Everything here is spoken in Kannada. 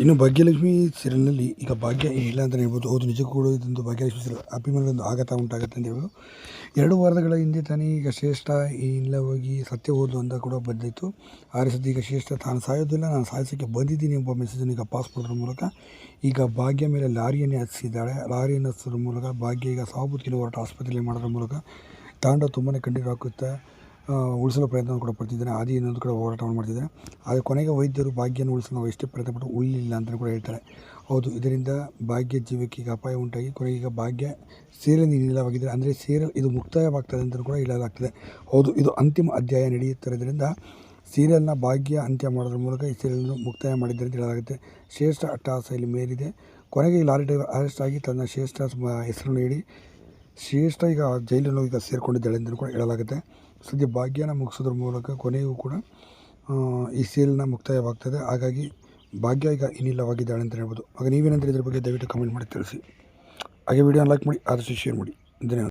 ಇನ್ನು ಭಾಗ್ಯಲಕ್ಷ್ಮಿ ಸೀರಿಯಲ್ನಲ್ಲಿ ಈಗ ಭಾಗ್ಯ ಇಲ್ಲ ಅಂತಲೇ ಹೇಳ್ಬೋದು. ಹೌದು, ನಿಜಕ್ಕೂ ಕೂಡ ಇದೊಂದು ಭಾಗ್ಯಲಕ್ಷ್ಮಿ ಸೀರಿಯಲ್ ಅಭಿಮಾನದೊಂದು ಆಘಾತ ಉಂಟಾಗುತ್ತೆ ಅಂತ ಹೇಳ್ಬೋದು. 2 ವಾರಗಳ ಹಿಂದೆ ತಾನೇ ಈಗ ಶ್ರೇಷ್ಠ ಇಲ್ಲ ಹೋಗಿ ಸತ್ಯ ಹೋದ್ಲು ಅಂತ ಕೂಡ ಬಂದಿತ್ತು. ಆದರೆ ಸದ್ಯ ಈಗ ಶ್ರೇಷ್ಠ ತಾನು ಸಾಯೋದಿಲ್ಲ, ನಾನು ಸಾಯಿಸೋಕ್ಕೆ ಬಂದಿದ್ದೀನಿ ಎಂಬ ಮೆಸೇಜನ್ನು ಈಗ ಪಾಸ್ ಮಾಡೋದ್ರ ಮೂಲಕ ಈಗ ಭಾಗ್ಯ ಮೇಲೆ ಲಾರಿಯನ್ನೇ ಹತ್ತಿಸಿದ್ದಾಳೆ. ಲಾರಿಯನ್ನು ಹತ್ತಿಸೋದ್ರ ಮೂಲಕ ಭಾಗ್ಯ ಈಗ ಸಾವು ಹೋರಾಟ ಆಸ್ಪತ್ರೆಯಲ್ಲಿ ಮಾಡೋದ್ರ ಮೂಲಕ ತಾಂಡ ತುಂಬಾ ಕಣ್ಣೀರು ಹಾಕುತ್ತೆ. ಉಳಿಸಲು ಪ್ರಯತ್ನ ಕೂಡ ಪಡ್ತಿದ್ದಾನೆ. ಆದಿ ಇನ್ನೊಂದು ಕಡೆ ಹೋರಾಟವನ್ನು ಮಾಡ್ತಿದ್ದಾನೆ. ಆದರೆ ಕೊನೆಗೆ ವೈದ್ಯರು ಭಾಗ್ಯನ ಉಳಿಸಲು ನಾವು ಎಷ್ಟೇ ಪ್ರಯತ್ನ ಪಟ್ಟು ಉಳಿಲಿಲ್ಲ ಅಂತಲೂ ಕೂಡ ಹೇಳ್ತಾರೆ. ಹೌದು, ಇದರಿಂದ ಭಾಗ್ಯ ಜೀವಕ್ಕೆ ಈಗ ಅಪಾಯ ಉಂಟಾಗಿ ಕೊನೆಗೆ ಈಗ ಭಾಗ್ಯ ಸೀರಿಯಲ್ ನೀಡಲಾಗಿದೆ. ಅಂದರೆ ಸೀರಿಯಲ್ ಇದು ಮುಕ್ತಾಯವಾಗ್ತದೆ ಅಂತಲೂ ಕೂಡ ಹೇಳಲಾಗ್ತದೆ. ಹೌದು, ಇದು ಅಂತಿಮ ಅಧ್ಯಾಯ ನಡೆಯುತ್ತಿರೋದ್ರಿಂದ ಸೀರಿಯಲ್ನ ಭಾಗ್ಯ ಅಂತ್ಯ ಮಾಡೋದ್ರ ಮೂಲಕ ಈ ಸೀರಿಯಲ್ನ ಮುಕ್ತಾಯ ಮಾಡಿದ್ದಾರೆ ಅಂತ ಹೇಳಲಾಗುತ್ತೆ. ಶ್ರೇಷ್ಠ ಅಟ್ಟಹಾಸ ಇಲ್ಲಿ ಮೇಲಿದೆ. ಕೊನೆಗೆ ಲಾರಿ ಡ್ರೈವರ್ ಅರೆಸ್ಟ್ ಆಗಿ ತನ್ನ ಶ್ರೇಷ್ಠ ಹೆಸರನ್ನು ಹೇಳಿ ಶ್ರೇಷ್ಠ ಈಗ ಜೈಲನ್ನು ಈಗ ಸೇರಿಕೊಂಡಿದ್ದಾಳೆ ಅಂತಲೂ ಕೂಡ ಹೇಳಲಾಗುತ್ತೆ. ಸದ್ಯ ಭಾಗ್ಯನ ಮುಗಿಸೋದ್ರ ಮೂಲಕ ಕೊನೆಗೂ ಕೂಡ ಈ ಸೀರಿಯಲ್ನ ಮುಕ್ತಾಯವಾಗ್ತದೆ. ಹಾಗಾಗಿ ಭಾಗ್ಯ ಈಗ ಇನ್ನಿಲ್ಲವಾಗಿದ್ದಾಳೆ ಅಂತ ಹೇಳ್ಬೋದು. ಆಗ ನೀವೇನಂದ್ರೆ ಇದ್ರ ಬಗ್ಗೆ ದಯವಿಟ್ಟು ಕಮೆಂಟ್ ಮಾಡಿ ತಿಳಿಸಿ. ಹಾಗೆ ವಿಡಿಯೋನ ಲೈಕ್ ಮಾಡಿ, ಆದಷ್ಟು ಶೇರ್ ಮಾಡಿ. ಧನ್ಯವಾದ.